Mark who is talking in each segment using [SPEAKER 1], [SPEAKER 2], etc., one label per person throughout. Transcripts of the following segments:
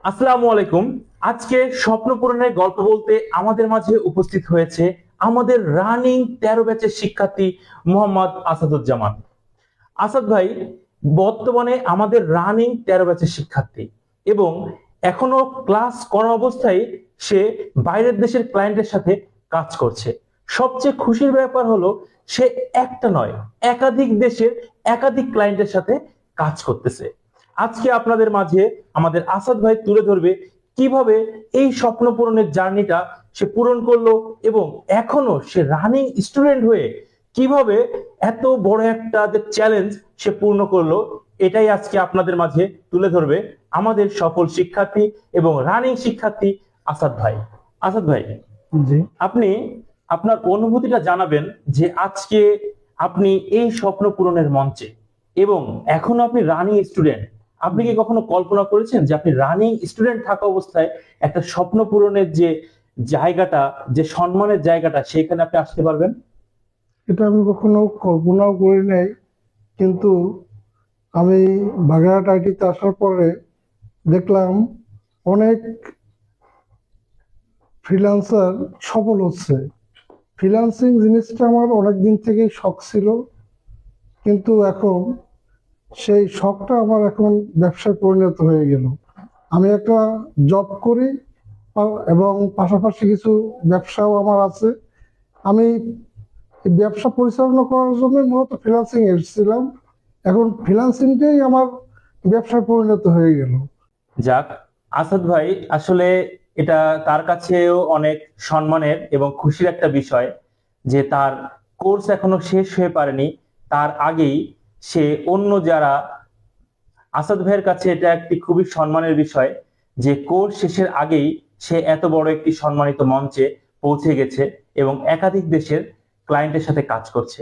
[SPEAKER 1] আসসালামু আলাইকুম। আজকে স্বপ্ন পূরণের গল্প বলতে আমাদের মাঝে উপস্থিত হয়েছে আমাদের রানিং 13 ব্যাচের শিক্ষার্থী মোহাম্মদ আসাদুজ্জামান। আসাদ ভাই বর্তমানে আমাদের রানিং 13 ব্যাচের শিক্ষার্থী এবং এখনো ক্লাস করা অবস্থায় সে বাইরের দেশের ক্লায়েন্টের সাথে কাজ করছে। সবচেয়ে খুশির ব্যাপার হলো সে একটা নয়, একাধিক দেশের একাধিক ক্লায়েন্টের সাথে কাজ করতেছে। আজকে আপনাদের মাঝে আমাদের আসাদ ভাই তুলে ধরবে কিভাবে এই স্বপ্ন পূরণের জার্নিটা সে পূরণ করলো এবং এখনো সে রানিং স্টুডেন্ট হয়ে কিভাবে এত বড় একটা যে চ্যালেঞ্জ সে পূর্ণ করলো। এটাই আজকে আপনাদের মাঝে তুলে ধরবে আমাদের সফল শিক্ষার্থী এবং রানিং শিক্ষার্থী আসাদ ভাই। আসাদ ভাই,
[SPEAKER 2] জি।
[SPEAKER 1] আপনি আপনার অনুভূতিটা জানাবেন যে আজকে আপনি এই স্বপ্ন পূরণের মঞ্চে এবং এখনো আপনি রানিং স্টুডেন্ট। আপনি কি কখনো কল্পনা করেছেন যে আপনি রানিং স্টুডেন্ট থাকা অবস্থায় একটা স্বপ্ন পূরণের যে জায়গাটা, যে সম্মানের জায়গাটা, সেখানে আপনি আসতে পারবেন?
[SPEAKER 2] এটা আমি কখনো কল্পনাও করি নাই, কিন্তু আমি বাগেরহাট আইটিতে আসার পরে দেখলাম অনেক ফ্রিল্যান্সার সফল হচ্ছে। ফ্রিল্যান্সিং জিনিসটা আমার অনেক দিন থেকেই শখ ছিল, কিন্তু এখন সেই শখটা আমার এখন ব্যবসায় পরিণত হয়ে গেল। আমি একটা জব করি এবং পাশাপাশি কিছু ব্যবসাও আমার আছে। আমি এই ব্যবসা পরিচালনা করার জন্য মূলত ফ্রিল্যান্সিং এসেছিলাম। এখন ফ্রিল্যান্সিংটাই আমার ব্যবসায় পরিণত হয়ে গেল।
[SPEAKER 1] যাক, আসাদ ভাই আসলে এটা তার কাছেও অনেক সম্মানের এবং খুশির একটা বিষয় যে তার কোর্স এখনো শেষ হয়ে পারেনি, তার আগেই সে অন্য যারা, আসাদ ভাইয়ের কাছে এটা একটি খুবই সম্মানের বিষয় যে কোর্স শেষের আগেই সে এত বড় একটি সম্মানিত মঞ্চে পৌঁছে গেছে এবং একাধিক দেশের ক্লায়েন্টের সাথে কাজ করছে।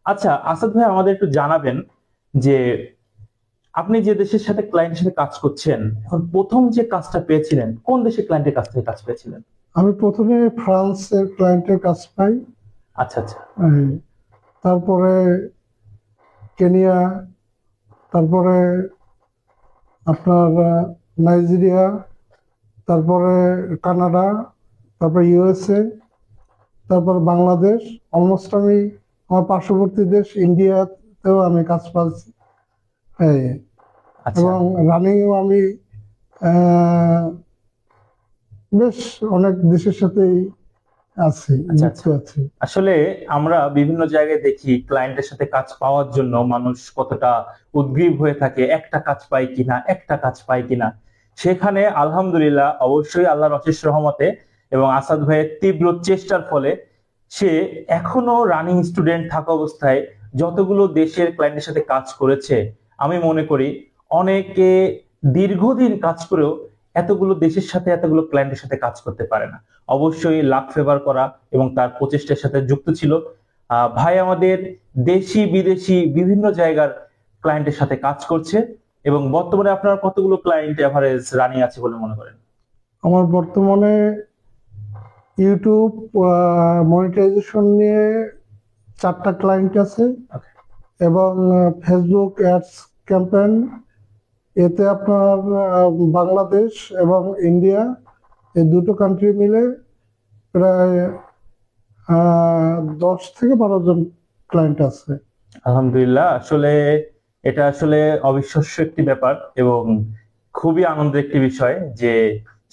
[SPEAKER 1] আচ্ছা আসাদ ভাই, আমাদের একটু জানাবেন যে আপনি যে দেশের সাথে ক্লায়েন্টের সাথে কাজ করছেন, এখন প্রথম যে কাজটা পেয়েছিলেন কোন দেশের ক্লায়েন্টের কাছ থেকে কাজ পেয়েছিলেন?
[SPEAKER 2] আমি প্রথমে ফ্রান্সের ক্লায়েন্টের কাজ পাই,
[SPEAKER 1] আচ্ছা আচ্ছা।
[SPEAKER 2] তারপরে কেনিয়া, তারপরে আপনার নাইজেরিয়া, তারপরে কানাডা, তারপরে ইউএসএ, তারপরে বাংলাদেশ। অলমোস্ট আমি আমার পার্শ্ববর্তী দেশ ইন্ডিয়াতেও আমি কাজ পাচ্ছি। হ্যাঁ,
[SPEAKER 1] আচ্ছা
[SPEAKER 2] এবং রানিংও আমি আহ, বেশ অনেক দেশের সাথেই আছি,
[SPEAKER 1] আচ্ছা
[SPEAKER 2] যুক্ত
[SPEAKER 1] আচ্ছা।
[SPEAKER 2] আছি।
[SPEAKER 1] আসলে আমরা বিভিন্ন জায়গায় দেখি ক্লায়েন্টের সাথে কাজ পাওয়ার জন্য মানুষ কতটা উদ্গ্রীব হয়ে থাকে, একটা কাজ পাই কিনা, একটা কাজ পাই কিনা। সেখানে আলহামদুলিল্লাহ, অবশ্যই আল্লাহর অশেষ রহমতে এবং আসাদ ভাইয়ের তীব্র চেষ্টার ফলে সে এখনো রানিং স্টুডেন্ট থাকা অবস্থায় যতগুলো দেশের ক্লায়েন্টের সাথে কাজ করেছে, আমি মনে করি অনেকে দীর্ঘদিন কাজ করেও এতগুলো দেশের সাথে এতগুলো ক্লায়েন্টের সাথে কাজ করতে পারে না। অবশ্যই লাক ফেভার করা এবং তার প্রচেষ্টার সাথে যুক্ত ছিল। ভাই আমাদের দেশি বিদেশি বিভিন্ন জায়গার ক্লায়েন্টের সাথে কাজ করছে এবং বর্তমানে আপনার কতগুলো ক্লায়েন্ট এভারেজ রানিং আছে বলে মনে করেন?
[SPEAKER 2] আমার বর্তমানে ইউটিউব মনিটাইজেশন নিয়ে 4টা ক্লায়েন্ট আছে,
[SPEAKER 1] Okay.
[SPEAKER 2] এবং ফেসবুক অ্যাডস ক্যাম্পেইন, এতে আপনার বাংলাদেশ এবং ইন্ডিয়া, এই দুটো কান্ট্রি মিলে প্রায় 10 থেকে 12 জন ক্লায়েন্ট আছে।
[SPEAKER 1] আলহামদুলিল্লাহ, আসলে এটা আসলে অবিশ্বাস্য একটি ব্যাপার এবং খুবই আনন্দের একটি বিষয় যে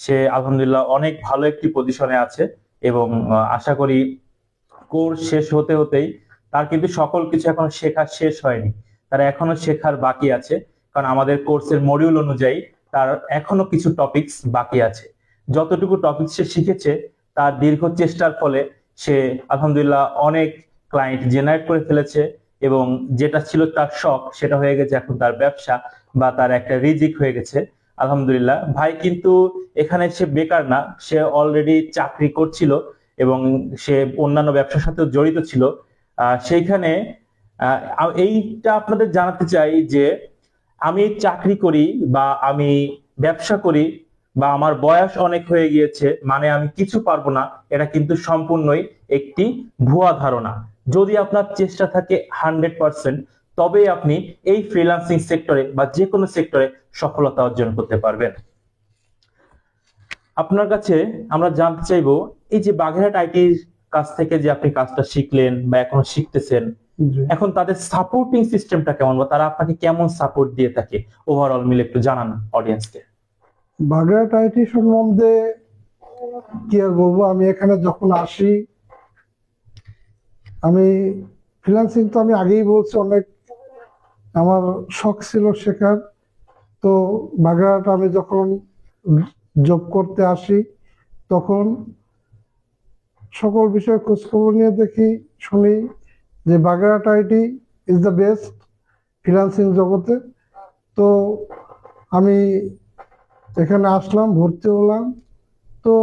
[SPEAKER 1] সে আলহামদুলিল্লাহ অনেক ভালো একটি পজিশনে আছে এবং আশা করি কোর্স শেষ হতে হতেই, তার কিন্তু সকল কিছু এখনো শেখা শেষ হয়নি, তার এখনো শেখার বাকি আছে। কারণ আমাদের কোর্সের মডিউল অনুযায়ী তার এখনো কিছু টপিকস বাকি আছে। যতটুকু টপিক সে শিখেছে তার দীর্ঘ চেষ্টার ফলে সে আলহামদুলিল্লাহ অনেক ক্লায়েন্ট জেনারেট করে ফেলেছে এবং যেটা ছিল তার শখ সেটা হয়ে গেছে এখন তার ব্যবসা বা তার একটা রিজিক হয়ে গেছে। আলহামদুলিল্লাহ ভাই কিন্তু এখানে সে বেকার না, সে অলরেডি চাকরি করছিল এবং সে অন্যান্য ব্যবসার সাথেও জড়িত ছিল। সেইখানে এইটা আপনাদের জানাতে চাই যে আমি চাকরি করি বা আমি ব্যবসা করি বা আমার বয়স অনেক হয়ে গিয়েছে মানে আমি কিছু পারবো না, এটা কিন্তু সম্পূর্ণই একটি ভুয়া ধারণা। যদি আপনার চেষ্টা থাকে 100%, তবেই আপনি এই ফ্রিল্যান্সিং সেক্টরে বা যে কোনো সেক্টরে সফলতা অর্জন করতে পারবেন। আপনার কাছে আমরা জানতে চাইবো, এই যে বাগেরহাট আইটির কাছ থেকে যে আপনি কাজটা শিখলেন বা এখনো শিখতেছেন,
[SPEAKER 2] জি।
[SPEAKER 1] এখন তাদের সাপোর্টিং সিস্টেমটা কেমন, বা তারা আপনাকে কেমন সাপোর্ট দিয়ে থাকে ওভারঅল মিলে একটু জানান অডিয়েন্সকে।
[SPEAKER 2] বাগেরহাট আইটি সম্বন্ধে কি আর বলবো, আমি এখানে যখন আসি, আমি ফ্রিল্যান্সিং তো আমি আগেই বলছি অনেক আমার শখ ছিল শেখার। তো বাগেরহাট আমি যখন জব করতে আসি তখন সকল বিষয়ে খোঁজখবর নিয়ে দেখি, শুনি যে Bagerhat IT is the best freelancing জগতে। তো আমি এখানে আসলাম, ভর্তি হলাম। তো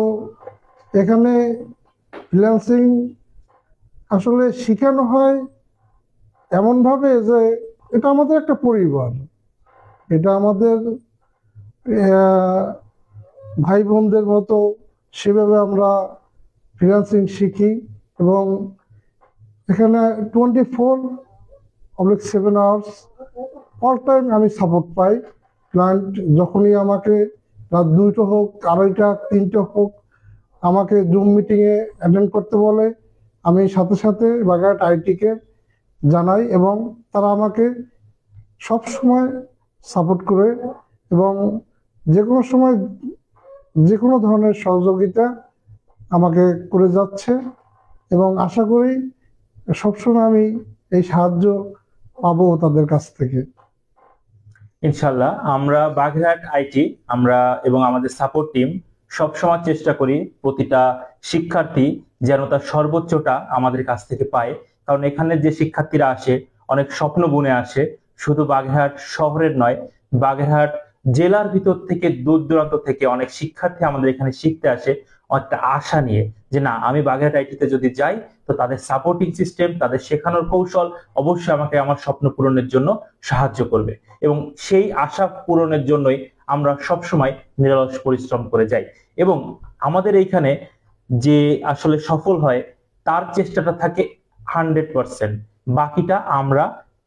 [SPEAKER 2] এখানে ফ্রিল্যান্সিং আসলে শেখানো হয় এমনভাবে যে এটা আমাদের একটা পরিবার, এটা আমাদের ভাই বোনদের মতো, সেভাবে আমরা ফ্রিল্যান্সিং শিখি। এবং এখানে 24/7 অল টাইম আমি সাপোর্ট পাই। ক্লায়েন্ট যখনই আমাকে রাত 2টা হোক, 2:30, 3টে হোক, আমাকে জুম মিটিংয়ে অ্যাটেন্ড করতে বলে, আমি সাথে সাথে বাগেরহাট আইটিকে জানাই এবং তারা আমাকে সব সময় সাপোর্ট করে এবং যে কোনো সময় যে কোনো ধরনের সহযোগিতা আমাকে করে যাচ্ছে। এবং আশা করি সবসময় আমি এই সাহায্য পাবো তাদের কাছ থেকে।
[SPEAKER 1] ইনশাল্লাহ আমরা বাগেরহাট আইটি আমরা এবং আমাদের সাপোর্ট টিম সবসময় চেষ্টা করি প্রতিটা শিক্ষার্থী যেন তার সর্বোচ্চটা আমাদের কাছ থেকে পায়। কারণ এখানে যে শিক্ষার্থীরা আসে অনেক স্বপ্ন বুনে আসে, শুধু বাগেরহাট শহরের নয়, বাগেরহাট জেলার ভিতর থেকে দূর দূরান্ত থেকে অনেক শিক্ষার্থী আমাদের এখানে শিখতে আসে একটা আশা নিয়ে, যে না আমি বাগেরহাট আইটিতে যদি যাই তো তাদের সাপোর্টিং সিস্টেম, তাদের শেখানোর কৌশল অবশ্যই আমাকে আমার স্বপ্ন পূরণের জন্য সাহায্য করবে। এবং সেই আশা পূরণের জন্যই আমরা সবসময় নিরলস পরিশ্রম করে যাই। এবং আমাদের এইখানে যে আসলে সফল হয় তার চেষ্টাটা থাকে 100%, বাকিটা আমরা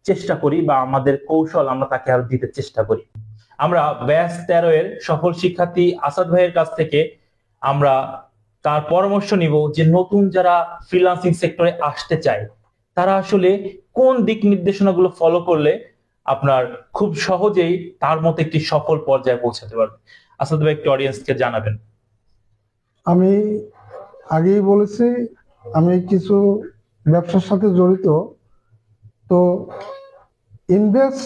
[SPEAKER 1] চেষ্টা করি বা আমাদের কৌশল আমরা তাকে আরো দিতে চেষ্টা করি। আমরা ব্যাচ 13 এর সফল শিক্ষার্থী আসাদ ভাইয়ের কাছ থেকে আমরা তার পরামর্শ নিব যে নতুন যারা ফ্রিল্যান্সিং সেক্টরে আসতে চায় তারা আসলে কোন দিক নির্দেশনাগুলো ফলো করলে আপনার খুব সহজেই তার মতো একটি সফল পর্যায়ে পৌঁছাতে পারবে। আসাদ ভাই একটু অডিয়েন্সকে জানাবেন।
[SPEAKER 2] আমি আগেই বলেছি আমি কিছু ব্যবসার সাথে জড়িত। তো ইনভেস্ট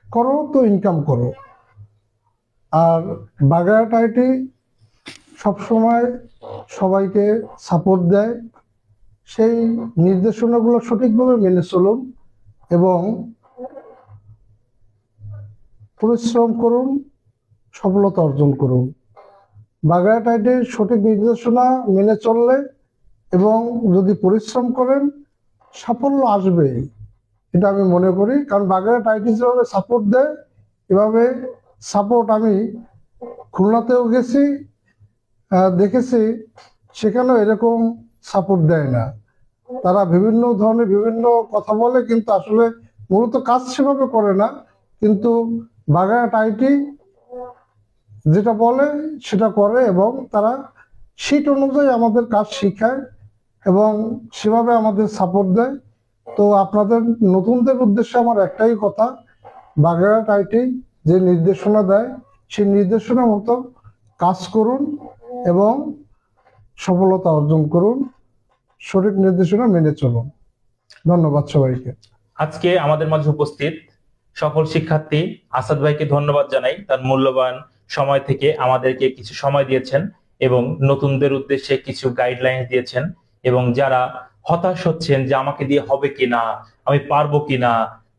[SPEAKER 2] করো তো ইনকাম করো। আর বাগেরহাট আইটি সবসময় সবাইকে সাপোর্ট দেয়। সেই নির্দেশনাগুলো সঠিকভাবে মেনে চলুন এবং পরিশ্রম করুন, সফলতা অর্জন করুন। বাগেরহাট আইটির সঠিক নির্দেশনা মেনে চললে এবং যদি পরিশ্রম করেন সাফল্য আসবেই, এটা আমি মনে করি। কারণ বাগেরহাট আইটি যেভাবে সাপোর্ট দেয়, এভাবে সাপোর্ট আমি খুলনাতেও গেছি, দেখেছি, সেখানেও এরকম সাপোর্ট দেয় না। তারা বিভিন্ন ধরনের বিভিন্ন কথা বলে কিন্তু আসলে মূলত কাজ সেভাবে করে না। কিন্তু বাগেরহাট আইটি যেটা বলে সেটা করে এবং তারা সিট অনুযায়ী আমাদের কাজ শিখায় এবং সেভাবে আমাদের সাপোর্ট দেয়। তো আপনাদের নতুনদের উদ্দেশ্যে আমার একটাই কথা, বাগেরহাট আইটি যে নির্দেশনা দেয় সেই নির্দেশনা মতো কাজ করুন এবং সফলতা অর্জন করুন, সঠিক নির্দেশনা মেনে চলুন। ধন্যবাদ সবাইকে।
[SPEAKER 1] আজকে আমাদের মাঝে উপস্থিত সফল শিক্ষার্থী আসাদ ভাইকে ধন্যবাদ জানাই, তার মূল্যবান সময় থেকে আমাদেরকে কিছু সময় দিয়েছেন এবং নতুনদের উদ্দেশ্যে কিছু গাইডলাইন দিয়েছেন। এবং যারা হতাশ হচ্ছেন যে আমাকে দিয়ে হবে কিনা, আমি পারবো কিনা,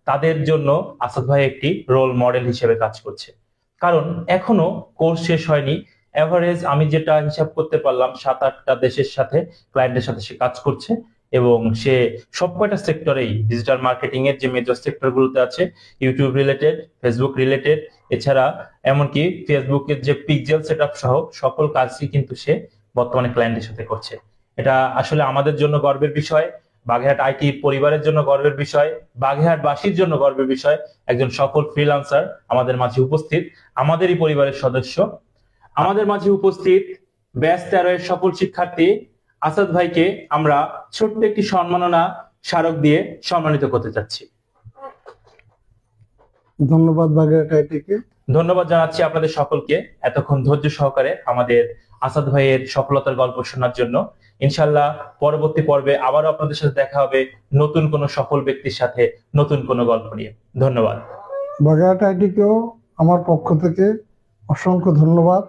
[SPEAKER 1] তাদের জন্য আসাদ ভাই একটি রোল মডেল হিসেবে কাজ করছে। কারণ এখনো কোর্স শেষ হয়নি, এভারেজ আমি যেটা হিসাব করতে পারলাম 7-8টা দেশের সাথে, ক্লায়েন্টের সাথে সে কাজ করছে এবং সে সবকয়টা সেক্টরেই ডিজিটাল মার্কেটিং এর যে মেজর সেক্টর গুলোতে আছে, ইউটিউব রিলেটেড, ফেসবুক রিলেটেড, এছাড়া এমনকি ফেসবুকের যে পিক্সেল সেটআপ সহ সকল কাজই কিন্তু সে বর্তমানে ক্লায়েন্টের সাথে করছে। এটা আসলে আমাদের জন্য গর্বের বিষয়, বাগেরহাট আইটি পরিবারের জন্য গর্বের বিষয়, বাগেরহাটবাসীর জন্য গর্বের বিষয়। একজন সফল ফ্রিল্যান্সার আমাদের মাঝে উপস্থিত, আমাদেরই পরিবারের সদস্য। আমাদের মাঝে উপস্থিত ব্যাচ 13 এর সফল শিক্ষার্থী আসাদ ভাইকে আমরা ছোট্ট একটি সম্মাননা স্মারক দিয়ে সম্মানিত করতে চাচ্ছি।
[SPEAKER 2] ধন্যবাদ বাগেরহাট আইটিকে।
[SPEAKER 1] ধন্যবাদ জানাচ্ছি আপনাদের সকলকে এতক্ষণ ধৈর্য সহকারে আমাদের আসাদ ভাইয়ের সফলতার গল্প শোনার জন্য। ইনশাল্লাহ পরবর্তী পর্বে আবারও আপনাদের সাথে দেখা হবে নতুন কোনো সফল ব্যক্তির সাথে, নতুন কোনো গল্প নিয়ে। ধন্যবাদ।
[SPEAKER 2] বাগেরহাট আইটিকেও আমার পক্ষ থেকে অসংখ্য ধন্যবাদ।